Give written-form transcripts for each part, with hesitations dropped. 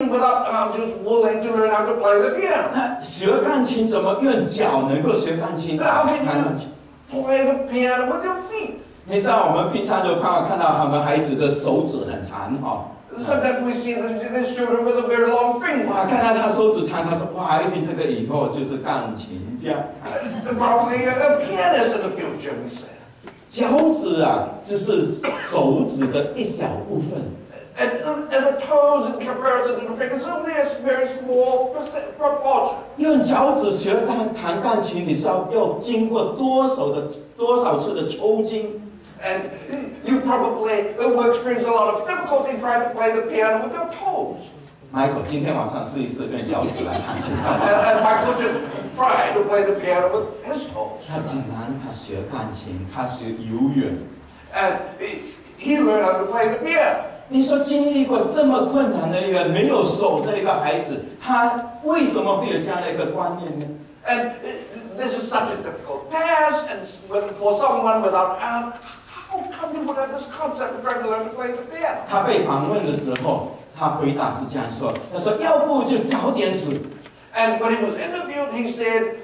without arms, he was willing to learn how to play the piano. 那学钢琴怎么用脚能够学钢琴？ How can you play the piano with your feet? 你知道我们平常就看到他们孩子的手指很长哈。 Sometimes we see these children with a very long finger. 哇，看到他手指长，他说哇，一定这个以后就是钢琴家。Probably a pianist in the future, we say. 脚趾啊，只是手指的一小部分。 And the toes, in comparison to the fingers, only a very small proportion. 用脚趾学弹钢琴，你是要经过多少次的抽筋？ And you probably will experience a lot of difficulty trying to play the piano with your toes. Michael 今天晚上试一试用脚趾来弹琴。And Michael should try to play the piano with his toes. 他竟然他学钢琴，他学游泳。 And he learned how to play the piano. 你说经历过这么困难的一个没有手的一个孩子，他为什么会有这样的一个观念呢？ And this is such a difficult task, and for someone without arms, how come you would have this concept of trying to learn to play the piano? 他被访问的时候，他回答是这样说：“他说要不就早点死。” And when he was interviewed, he said,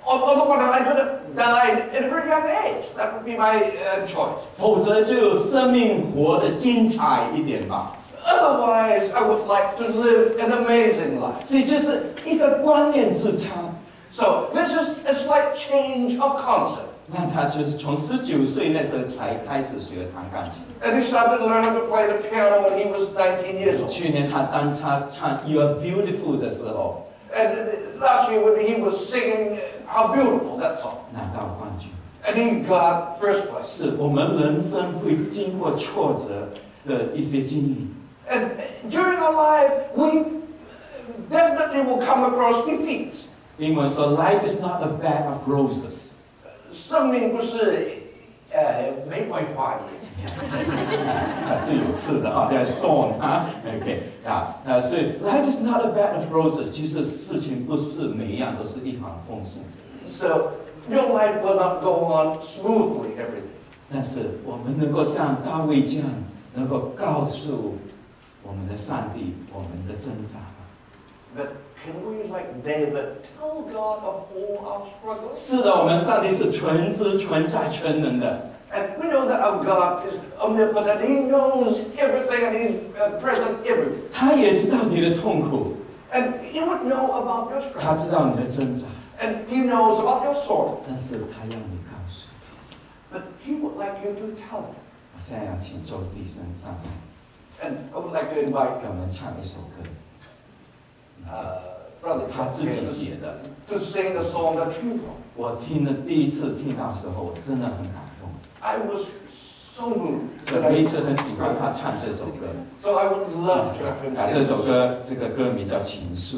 on the one hand, I could have died at a very young age. That would be my choice. 否则就生命活得精彩一点吧。 Otherwise, I would like to live an amazing life. 所以就是一个观念之差。 So this is a slight change of concept. 那他就是从19岁那时候才开始学弹钢琴。 And he started to learn how to play the piano when he was 19 years old. 去年他当他唱《You're Beautiful》的时候， And last year when he was singing How Beautiful, that song. 拿到冠军。 And he got first place. 是我们人生会经过挫折的一些经历。 And during our life, we definitely will come across defeats. 英文说 ，Life is not a bed of roses。 生命不是玫瑰花一样，它是有刺的哈 ，There's thorn 啊 ，OK 啊，所以 Life is not a bed of roses。其实事情不是每一样都是一帆风顺。 So your life will not go on smoothly every day. 但是我们能够像大卫这样，能够告诉我们的上帝我们的挣扎。 But can we, like David, tell God of all our struggles? 是的，我们上帝是全知、全在、全能的。 And we know that our God is omnipotent. He knows everything and He's present everywhere. 他也知道你的痛苦， And He would know about your 他 struggles. 知道你的挣扎， And He knows about your sorrow. 但是他要你告诉他。 But He would like you to tell Him. 我现在要请周弟兄上来， And I would like to invite 给我们唱一首歌， Brother 他自己写的。 to sing the song that you wrote. 我第一次听到的时候，我真的很感动。 I was so moved. 所以每一次很喜欢他唱这首歌。 So I would love to have him 这 sing. 首歌这个歌名叫《情愫》，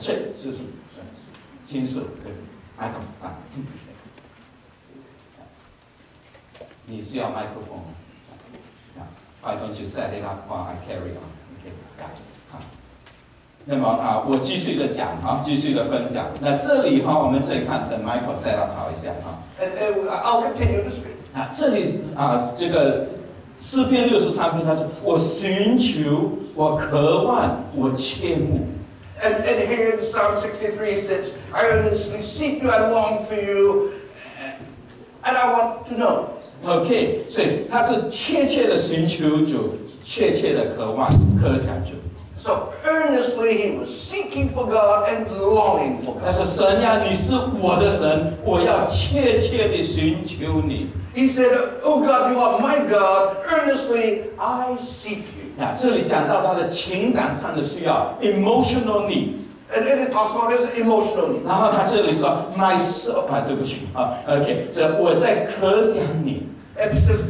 这就是情愫，对，麦克风。你需要麦克风吗？ Why don't you set it up while I carry on? OK， 好。那么我继续的讲哈，继续的分享。那这里哈，我们这里看，等 Michael set up 好一下哈。And I'll continue to speak. 这里这个诗篇63篇，他说：“我寻求，我渴望，我切慕。” And here in Psalm 63 it says, I earnestly seek you, I long for you, and I want to know. OK， 所以他是切切的寻求主，切切的渴望，渴想主。 So earnestly he was seeking for God and longing for 他 God. 说：“神呀，你是我的神，我要切切的寻求你。” He said, Oh God, you are my God, earnestly I seek you. 这里讲到他的情感上的需要 ，emotional needs。 And then it talks about his emotional needs. 然后他这里说 ，my soul 对不起，OK， 这我在渴想你。 And he says,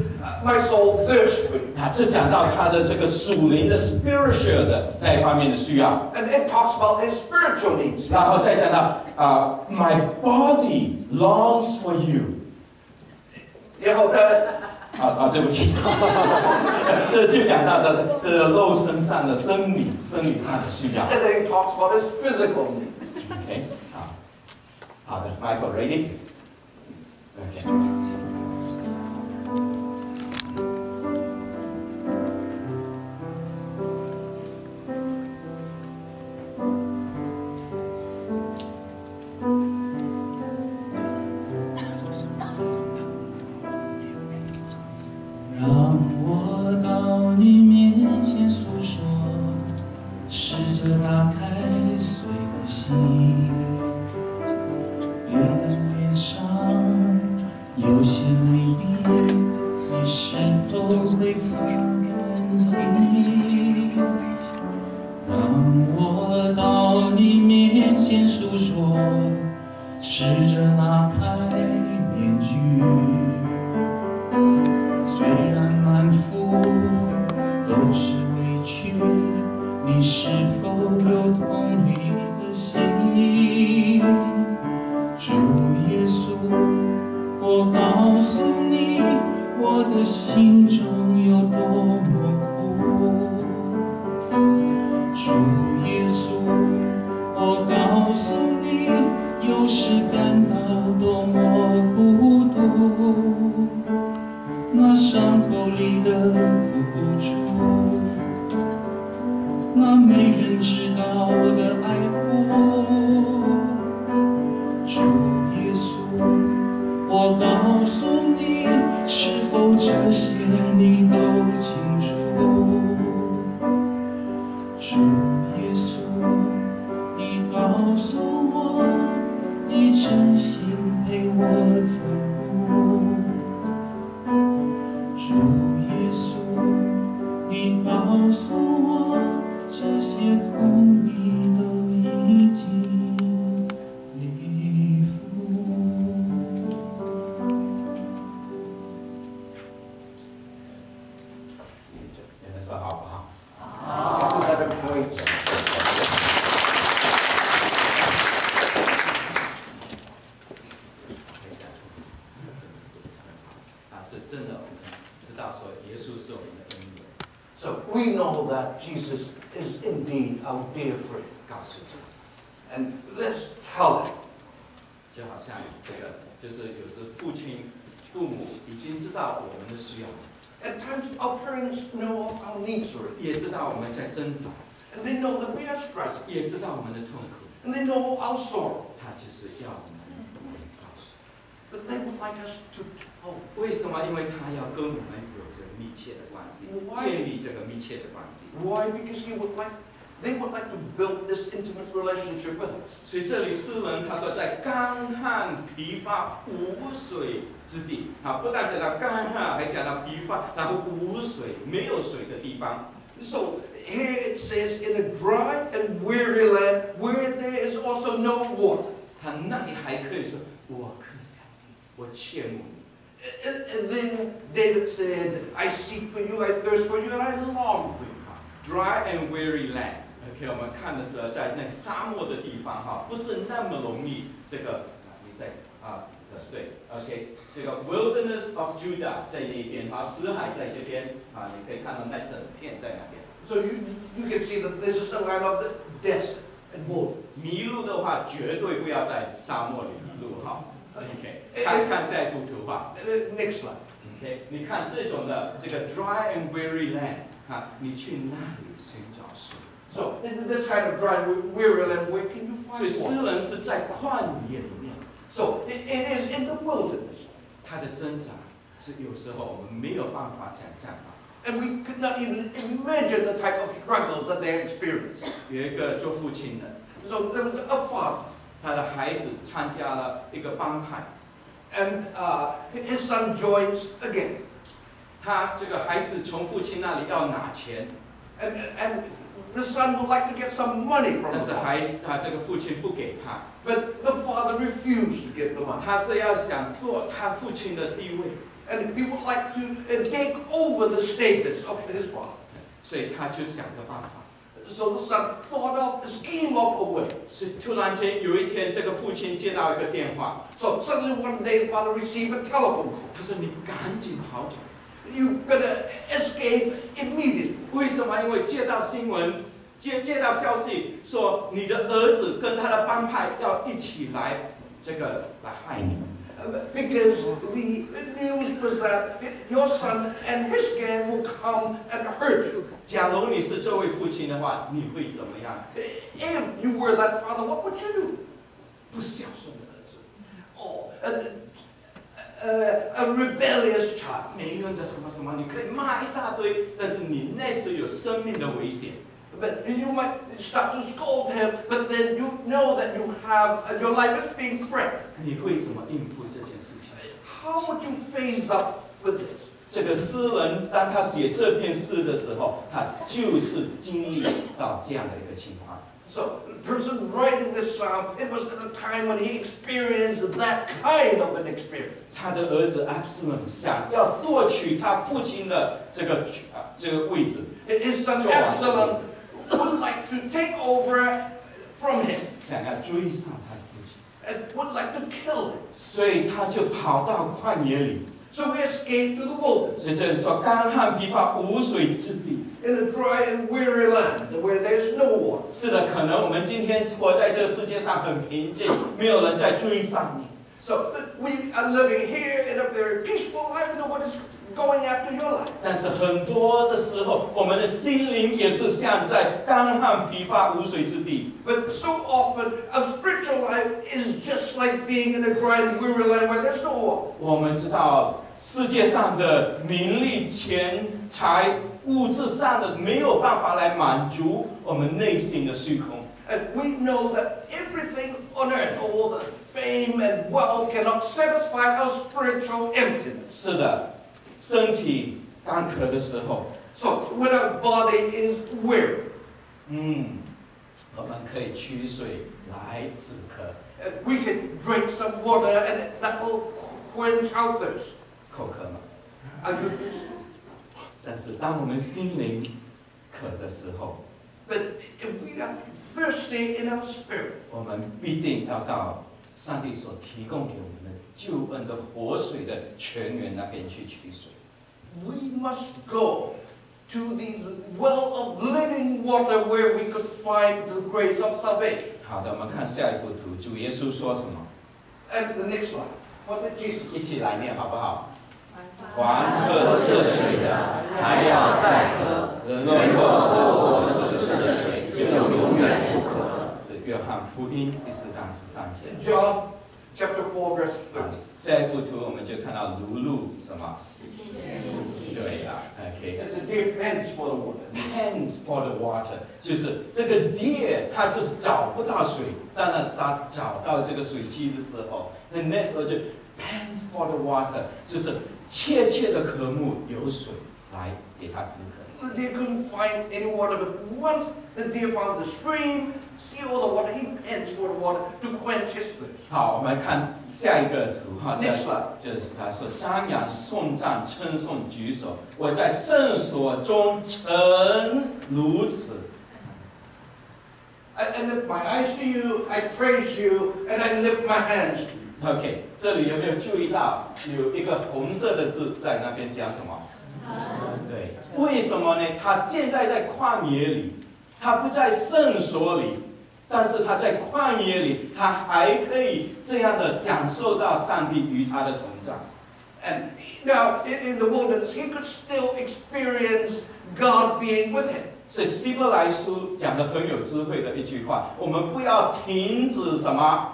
my soul thirsts for you. 这讲到他的这个属灵的 spiritual 的那一方面的需要。 And it talks about his spiritual needs. 然后再讲到my body longs for you。 然后对不起，这就讲到的肉身上的生理上的需要。 And then he talks about his physical needs. OK， 好的 ，Michael ready？OK。前诉说，试着拉开面具。虽然满腹都是委屈，你是否有同理的心？主耶稣，我告诉你，我的心中有多么苦。主耶稣，我告诉你，有时感到多么孤独。那伤口里的苦楚，那没人知道的爱苦。主耶稣，我告诉你，是否这些你都清楚？主耶稣，你告诉我，你真心陪我走路。主耶稣，你告诉我，这些痛你都已经背负。你们说好不好？好。Isn't that a great? 是真的，我们知道说耶稣是我们的恩人。So we know that Jesus is indeed our dear friend. 告诉他， And let's tell him. 就好像这个，就是有时父亲、父母已经知道我们的需要， At times our parents know of our needs already. 也知道我们在挣扎， And they know that we are struggling. 也知道我们的痛苦， And they know our sorrow. 他就是要我们告诉。 But they would like us to tell them. 为什么？因为他要跟我们有着密切的关系，建立这个密切的关系。 Why? Because they would like to build this intimate relationship with us. 所以这里诗人他说，在干旱疲乏无水之地啊，不但讲到干旱，还讲到疲乏，然后无水、没有水的地方。 So here it says, in a dry and weary land where there is also no water. 他那里还可以说，我渴想你，我切慕你。 And then David said, I seek for you, I thirst for you, and I long for you. Dry and weary land。OK， 我们看的是在那个沙漠的地方哈，不是那么容易这个你在对 ，OK， 这个 Wilderness of Judah 在那边哈，死海在这边啊，你可以看到那整片在那边。 So you can see that this is the land of the desert and water. 迷路的话，绝对不要在沙漠里迷路哈。OK， 看下一幅图画。Next slide. OK， 你看这种的这个 dry and weary land 啊，你去那里寻找水。 So in this kind of dry, weary land, where can you 所以 find 诗 water? 人是在旷野里面， So it is in the wilderness. 他的挣扎是有时候我们没有办法想象到。 And we could not even imagine the type of struggles that they experienced. 有一个做父亲的， So there was a father, 他的孩子参加了一个帮派， and his son joins again. 他这个孩子从父亲那里要拿钱， And the son would like to get some money from 但 the 是 father. 这个父亲不给他， But the father refused to give the money. 他是要想做他父亲的地位， And he would like to take over the status of his father. 所以他就想个办法。 So the son thought of a scheme of a way. 是突然间有一天，这个父亲接到一个电话， So suddenly one day the father received a telephone call. 他说：“你赶紧跑走。” You better escape immediately. 为什么？因为接到新闻，接到消息说你的儿子跟他的帮派要一起来来害你。 Because the news was that your son and his gang will come and hurt you. 假如你是这位父亲的话，你会怎么样？ If you were that father, what would you do? 不孝顺的儿子， Oh, a rebellious child. 没用的什么什么，你可以骂一大堆，但是你那时有生命的危险。 But you might start to scold him, but then you know that you have your life is being threatened. 你会怎么应付这件事情？ How would you phase up with this? 这个诗人当他写这篇诗的时候，他就是经历到这样的一个情况。So the person writing this psalm, it was at a time when he experienced that kind of an experience. 他的儿子 Absalom 想要夺取他父亲的这个位置， His son Absalom would like to take over from him 想要追上他的父亲， and would like to kill him. 所以他就跑到旷野里。 So he escaped to the wilderness, 所以这里说干旱疲乏无水之地。 in a dry and weary land where there's no water. 是的，可能我们今天活在这个世界上很平静，没有人在追上你。 So we are living here in a very peaceful life. No one is going after your life. 但是很多的时候，我们的心灵也是像在干旱疲乏无水之地。 But so often, a spiritual life is just like being in a dry and weary land where there's no water. 我们知道世界上的名利、钱财、物质上的没有办法来满足我们内心的虚空。 And we know that everything on earth, all the fame and wealth, cannot satisfy our spiritual emptiness. 是的，身体干渴的时候， So when our body is weary, 我们可以取水来止渴， we can drink some water and that will quench our thirst. 口渴嘛。 Are you thirsty? 但是当我们心灵渴的时候， But if we are thirsty in our spirit, 我们必定要到上帝所提供给我们的救恩的活水的泉源那边去取水。 we must go to the well of living water where we could find the grace of salvation. 好的，我们看下一幅图，主耶稣说什么？ And the next slide. What did Jesus 一 say? 起来念好不好？ 凡喝这水的，还要再喝；人若喝所赐的水，就永远不渴了。是约翰福音第4章13节。 John chapter 4, verse 30. 下一幅图我们就看到如露什么？对了 ，OK。 It's a deer pants for the water. Pants for the water， 就是这个 deer， 它就是找不到水，当然它找到这个水机的时候，那时候就 pants for the water， 就是切切的渴慕有水来给它止渴。 The deer couldn't find any water, but once the deer found the stream, see all the water, he pants for the water to quench his thirst. 好，我们看下一个图哈， Next slide. 就是他说张扬颂赞称颂举手，我在圣所中曾如此。 I lift my eyes to you, I praise you, and I lift my hands to you. OK， 这里有没有注意到有一个红色的字在那边讲什么？对，为什么呢？他现在在旷野里，他不在圣所里，但是他在旷野里，他还可以这样的享受到上帝与他的同在。 And now, in the wilderness, he could still experience God being with him. 所以希伯来书讲的很有智慧的一句话，我们不要停止什么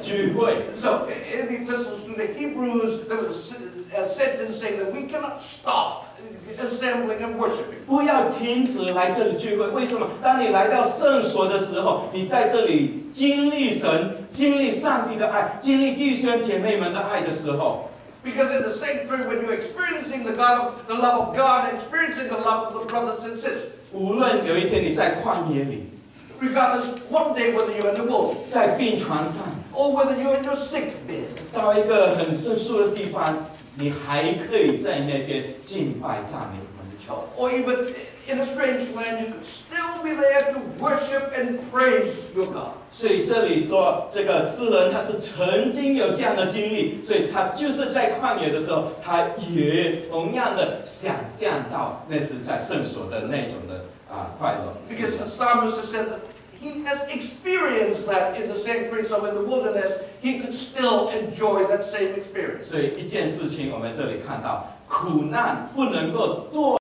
聚会。 So, in the epistles to the Hebrews, there was a sentence saying that we cannot stop assembling and worshiping. 不要停止来这里聚会。为什么？当你来到圣所的时候，你在这里经历神、经历上帝的爱、经历弟兄姐妹们的爱的时候， Because in the sanctuary, when you're experiencing the love of God, experiencing the love of the brothers and sisters, 无论有一天你在旷野里， regardless one day whether you're in the wilderness 在病床上， or whether you're in your sick bed, 到一个很生疏的地方，你还可以在那边敬拜赞美我们的主。 or even in a strange land, you could still be there to worship and praise your God. 所以这里说，这个诗人他是曾经有这样的经历，所以他就是在旷野的时候，他也同样的想象到那是在圣所的那种的快乐。 Because the psalmist has said that he has experienced that in the sanctuary, so in the wilderness, he could still enjoy that same experience. 所以一件事情，我们这里看到，苦难不能够